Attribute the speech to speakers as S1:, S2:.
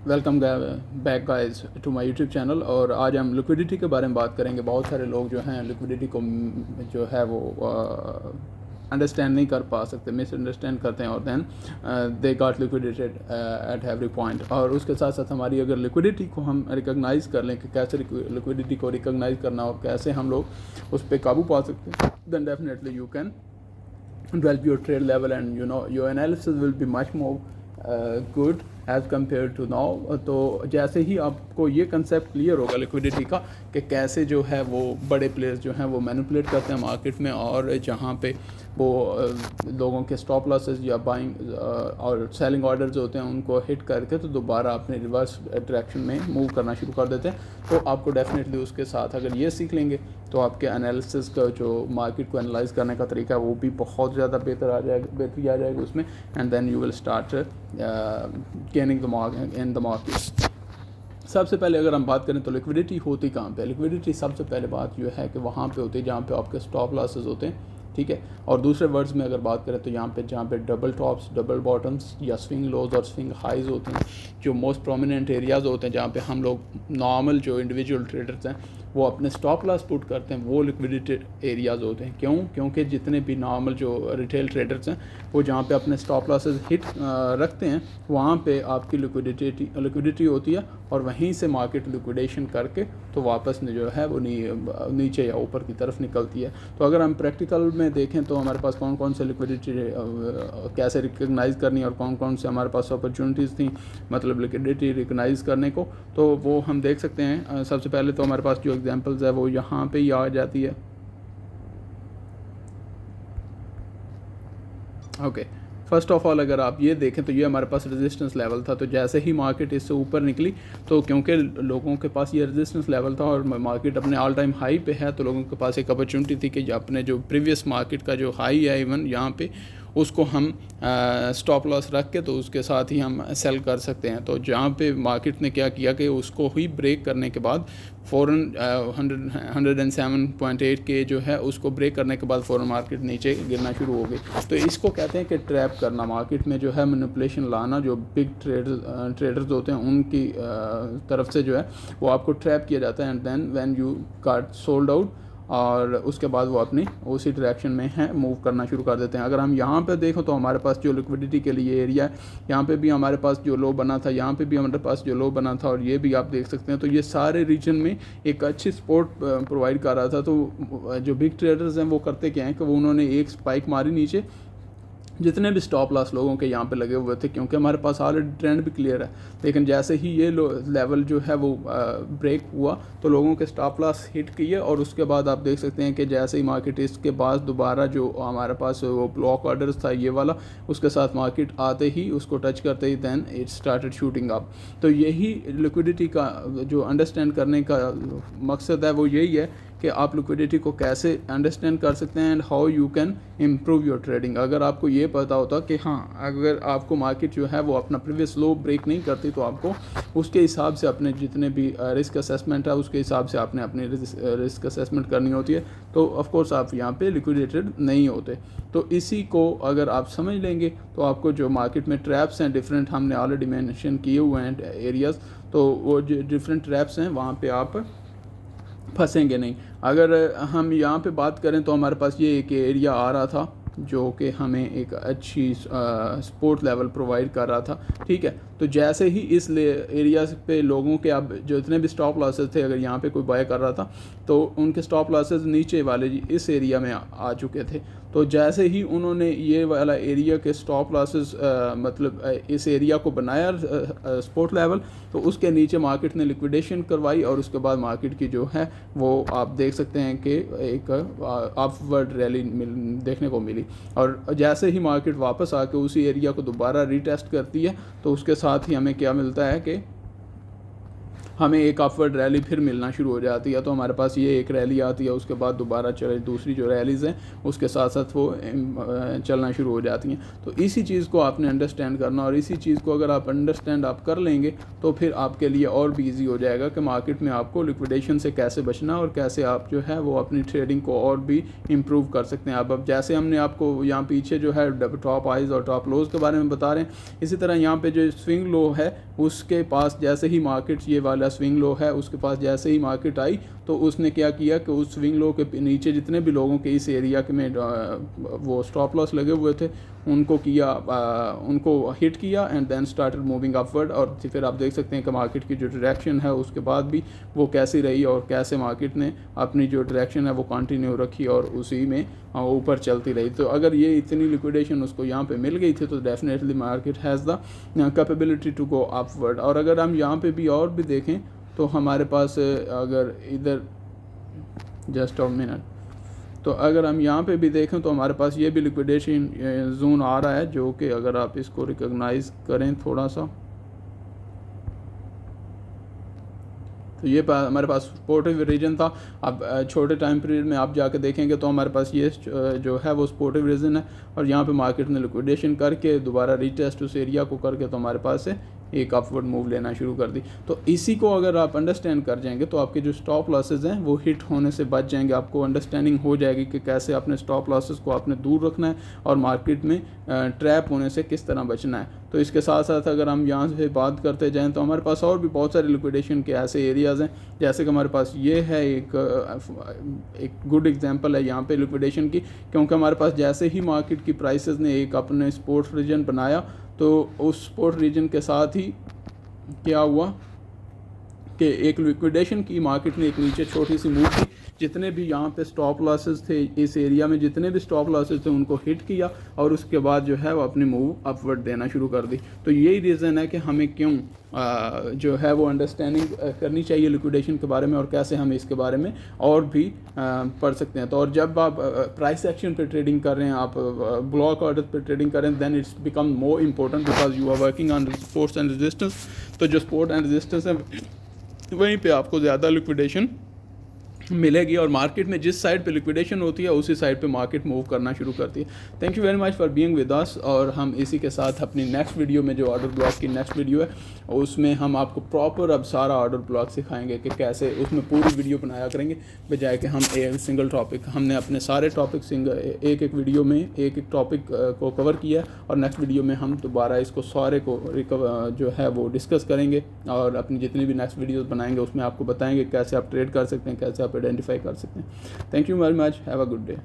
S1: Welcome back guys to my YouTube channel. और आज हम लिक्विडिटी के बारे में बात करेंगे। बहुत सारे लोग जो हैं लिक्विडिटी को जो है वो अंडरस्टैंड नहीं कर पा सकते, मिसअंडरस्टैंड करते हैं और then they got liquidated at every point. और उसके साथ साथ हमारी अगर लिक्विडिटी को हम रिकॉग्नाइज़ कर लें कि कैसे लिक्विडिटी को रिकॉग्नाइज़ करना और कैसे हम लोग उस पर काबू पा सकते हैं, then definitely you can develop your trade level and your analysis will be much more good as compare to now. तो जैसे ही आपको ये कंसेप्ट क्लियर होगा लिक्विडिटी का कि कैसे जो है वो बड़े प्लेयर्स जो हैं वो मैनिपुलेट करते हैं मार्केट में, और जहाँ पे वो लोगों के स्टॉप लॉसेस या बाइंग और सेलिंग ऑर्डर्स होते हैं उनको हिट करके तो दोबारा अपने रिवर्स डायरेक्शन में मूव करना शुरू कर देते हैं। तो आपको डेफिनेटली उसके साथ अगर ये सीख लेंगे तो आपके एनालिसिस का जो मार्केट को एनालाइज करने का तरीका है वो भी बहुत ज़्यादा बेहतरी आ जाएगी उसमें, and then you will start gaining in the market. सबसे पहले अगर हम बात करें तो लिक्विडिटी होती कहाँ पे? लिक्विडिटी सबसे पहले बात यह है कि वहाँ पे होती है जहाँ पे आपके स्टॉप लॉसेस होते हैं, ठीक है। और दूसरे वर्ड्स में अगर बात करें तो जहाँ पे डबल टॉप्स, डबल बॉटम्स या स्विंग लोज और स्विंग हाइज होते हैं, जो मोस्ट प्रोमिनेंट एरियाज़ होते हैं जहाँ पे हम लोग नॉर्मल जो इंडिविजुअल ट्रेडर्स हैं वो अपने स्टॉप लॉस पुट करते हैं, वो लिक्विडिटी एरियाज़ होते हैं। क्यों? क्योंकि जितने भी नॉर्मल जो रिटेल ट्रेडर्स हैं वो जहाँ पे अपने स्टॉप लॉसेस हिट रखते हैं वहाँ पे आपकी लिक्विडिटी होती है, और वहीं से मार्केट लिक्विडेशन करके तो वापस जो है वो नीचे या ऊपर की तरफ निकलती है। तो अगर हम प्रैक्टिकल में देखें तो हमारे पास कौन कौन से लिक्विडिटी कैसे रिकग्नाइज़ करनी और कौन कौन से हमारे पास अपॉर्चुनिटीज़ थी मतलब लिक्विडिटी रिकग्नाइज़ करने को, तो वो हम देख सकते हैं। सबसे पहले तो हमारे पास जो एग्जांपल्स है वो यहाँ पे ही आ जाती है। ओके, फर्स्ट ऑफ ऑल अगर आप ये देखें तो ये हमारे पास रेजिस्टेंस लेवल था। तो जैसे ही मार्केट इससे ऊपर निकली तो क्योंकि लोगों के पास ये रेजिस्टेंस लेवल था और मार्केट अपने ऑल टाइम हाई पे है, तो लोगों के पास एक अपॉर्चुनिटी थी कि अपने जो प्रीवियस मार्केट का जो हाई है इवन यहाँ पे उसको हम स्टॉप लॉस रख के तो उसके साथ ही हम सेल कर सकते हैं। तो जहाँ पे मार्केट ने क्या किया कि उसको ही ब्रेक करने के बाद फ़ौरन 107.8 के जो है उसको ब्रेक करने के बाद फ़ौरन मार्केट नीचे गिरना शुरू हो गई। तो इसको कहते हैं कि ट्रैप करना, मार्केट में जो है मैनिपुलेशन लाना। जो बिग ट्रेडर्स होते हैं उनकी तरफ से जो है वो आपको ट्रैप किया जाता है, and then when you got sold out और उसके बाद वो अपनी उसी डायरेक्शन में है मूव करना शुरू कर देते हैं। अगर हम यहाँ पे देखें तो हमारे पास जो लिक्विडिटी के लिए एरिया है, यहाँ पे भी हमारे पास जो लो बना था, यहाँ पे भी हमारे पास जो लो बना था, और ये भी आप देख सकते हैं। तो ये सारे रीजन में एक अच्छी सपोर्ट प्रोवाइड कर रहा था। तो जो बिग ट्रेडर्स हैं वो करते क्या हैं कि वो उन्होंने एक स्पाइक मारी नीचे, जितने भी स्टॉप लॉस लोगों के यहाँ पे लगे हुए थे, क्योंकि हमारे पास ऑलरेडी ट्रेंड भी क्लियर है। लेकिन जैसे ही ये लेवल जो है वो ब्रेक हुआ तो लोगों के स्टॉप लॉस हिट किए, और उसके बाद आप देख सकते हैं कि जैसे ही मार्केट इसके बाद दोबारा जो हमारे पास वो ब्लॉक ऑर्डर्स था ये वाला, उसके साथ मार्केट आते ही उसको टच करते ही then it started shooting up. तो यही लिक्विडिटी का जो अंडरस्टैंड करने का मकसद है वो यही है कि आप लिक्विडिटी को कैसे अंडरस्टैंड कर सकते हैं and how you can improve your trading. अगर आपको ये पता होता कि हाँ, अगर आपको मार्केट जो है वो अपना प्रीवियस लो ब्रेक नहीं करती तो आपको उसके हिसाब से अपने जितने भी रिस्क असेसमेंट है उसके हिसाब से आपने अपनी रिस्क असेसमेंट करनी होती है, तो ऑफकोर्स आप यहाँ पे लिक्विडेटेड नहीं होते। तो इसी को अगर आप समझ लेंगे तो आपको जो मार्केट में ट्रैप्स हैं डिफरेंट, हमने ऑलरेडी मेंशन किए हुए हैं एरियाज़, तो वो जो डिफरेंट ट्रैप्स हैं वहाँ पर आप फंसेंगे नहीं। अगर हम यहाँ पे बात करें तो हमारे पास ये एक एरिया आ रहा था जो कि हमें एक अच्छी सपोर्ट लेवल प्रोवाइड कर रहा था, ठीक है। तो जैसे ही इस एरिया पे लोगों के अब जो इतने भी स्टॉप लॉसेस थे, अगर यहाँ पे कोई बाय कर रहा था तो उनके स्टॉप लॉसेस नीचे वाले इस एरिया में आ चुके थे। तो जैसे ही उन्होंने ये वाला एरिया के स्टॉप लॉसेस मतलब इस एरिया को बनाया सपोर्ट लेवल, तो उसके नीचे मार्केट ने लिक्विडेशन करवाई, और उसके बाद मार्केट की जो है वो आप देख सकते हैं कि एक अपवर्ड रैली देखने को मिली। और जैसे ही मार्केट वापस आके उसी एरिया को दोबारा रीटेस्ट करती है तो उसके साथ ही हमें क्या मिलता है कि हमें एक अपवर्ड रैली फिर मिलना शुरू हो जाती है। तो हमारे पास ये एक रैली आती है, उसके बाद दोबारा चले दूसरी जो रैलीज़ हैं उसके साथ साथ वो चलना शुरू हो जाती हैं। तो इसी चीज़ को आपने अंडरस्टैंड करना, और इसी चीज़ को अगर आप अंडरस्टैंड आप कर लेंगे तो फिर आपके लिए और भी ईजी हो जाएगा कि मार्केट में आपको लिक्विडेशन से कैसे बचना और कैसे आप जो है वो अपनी ट्रेडिंग को और भी इम्प्रूव कर सकते हैं। अब जैसे हमने आपको यहाँ पीछे जो है टॉप हाइज और टॉप लोज के बारे में बता रहे हैं, इसी तरह यहाँ पर जो स्विंग लो है उसके पास जैसे ही मार्केट, ये वाला स्विंग लो है, उसके पास जैसे ही मार्केट आई तो उसने क्या किया कि उस स्विंग लो के नीचे जितने भी लोगों के इस एरिया के में वो स्टॉप लॉस लगे हुए थे उनको उनको हिट किया and then started moving upward. और फिर आप देख सकते हैं कि मार्केट की जो डायरेक्शन है उसके बाद भी वो कैसी रही और कैसे मार्केट ने अपनी जो डायरेक्शन है वो कंटिन्यू रखी और उसी में ऊपर चलती रही। तो अगर ये इतनी लिक्विडेशन उसको यहाँ पे मिल गई थी तो definitely market has the capability to go upward. और अगर हम यहाँ पे भी और भी देखें तो हमारे पास अगर इधर जस्ट अ मिनट, तो अगर हम यहाँ पे भी देखें तो हमारे पास ये भी लिक्विडेशन जोन आ रहा है, जो कि अगर आप इसको रिकॉग्नाइज करें थोड़ा सा, तो ये हमारे पास सपोर्टिव रीजन था। अब छोटे टाइम पीरियड में आप जाके देखेंगे तो हमारे पास ये जो है वो सपोर्टिव रीजन है और यहाँ पे मार्केट ने लिक्विडेशन करके दोबारा रीटेस्ट उस एरिया को करके तो हमारे पास से एक अपवर्ड मूव लेना शुरू कर दी। तो इसी को अगर आप अंडरस्टैंड कर जाएंगे तो आपके जो स्टॉप लॉसेज हैं वो हिट होने से बच जाएंगे। आपको अंडरस्टैंडिंग हो जाएगी कि कैसे अपने स्टॉप लॉसेज को आपने दूर रखना है और मार्केट में ट्रैप होने से किस तरह बचना है। तो इसके साथ साथ अगर हम यहाँ से बात करते जाएँ तो हमारे पास और भी बहुत सारे लिक्विडेशन के ऐसे एरियाज़ हैं, जैसे कि हमारे पास ये है एक गुड एग्जांपल है यहाँ पे लिक्विडेशन की, क्योंकि हमारे पास जैसे ही मार्केट की प्राइसेस ने एक अपने सपोर्ट रीजन बनाया तो उस सपोर्ट रीजन के साथ ही क्या हुआ कि एक लिक्विडेशन की, मार्केट ने एक नीचे छोटी सी मूव की, जितने भी यहाँ पे स्टॉप लॉसेस थे इस एरिया में, जितने भी स्टॉप लॉसेस थे उनको हिट किया और उसके बाद जो है वो अपनी मूव अपवर्ड देना शुरू कर दी। तो यही रीज़न है कि हमें क्यों जो है वो अंडरस्टैंडिंग करनी चाहिए लिक्विडेशन के बारे में और कैसे हम इसके बारे में और भी पढ़ सकते हैं। तो और जब आप प्राइस एक्शन पे ट्रेडिंग कर रहे हैं, आप ब्लॉक ऑर्डर पे ट्रेडिंग कर रहे हैं, then it's become more important because you are working on supports and resistance. तो जो सपोर्ट एंड रेजिस्टेंस है वहीं पे आपको ज़्यादा लिक्विडेशन मिलेगी और मार्केट में जिस साइड पे लिक्विडेशन होती है उसी साइड पे मार्केट मूव करना शुरू करती है। Thank you very much for being with us. और हम इसी के साथ अपनी नेक्स्ट वीडियो में, जो ऑर्डर ब्लॉक की नेक्स्ट वीडियो है, उसमें हम आपको प्रॉपर अब सारा ऑर्डर ब्लॉक सिखाएंगे कि कैसे, उसमें पूरी वीडियो बनाया करेंगे बजाय कि हम एक सिंगल टॉपिक, हमने अपने सारे टॉपिक एक एक वीडियो में एक एक टॉपिक को कवर किया है और नेक्स्ट वीडियो में हम दोबारा इसको सारे को जो है वो डिस्कस करेंगे और अपनी जितनी भी नेक्स्ट वीडियोज़ बनाएंगे उसमें आपको बताएंगे कैसे आप ट्रेड कर सकते हैं, कैसे आप आइडेंटिफाई कर सकते हैं। Thank you very much, have a good day.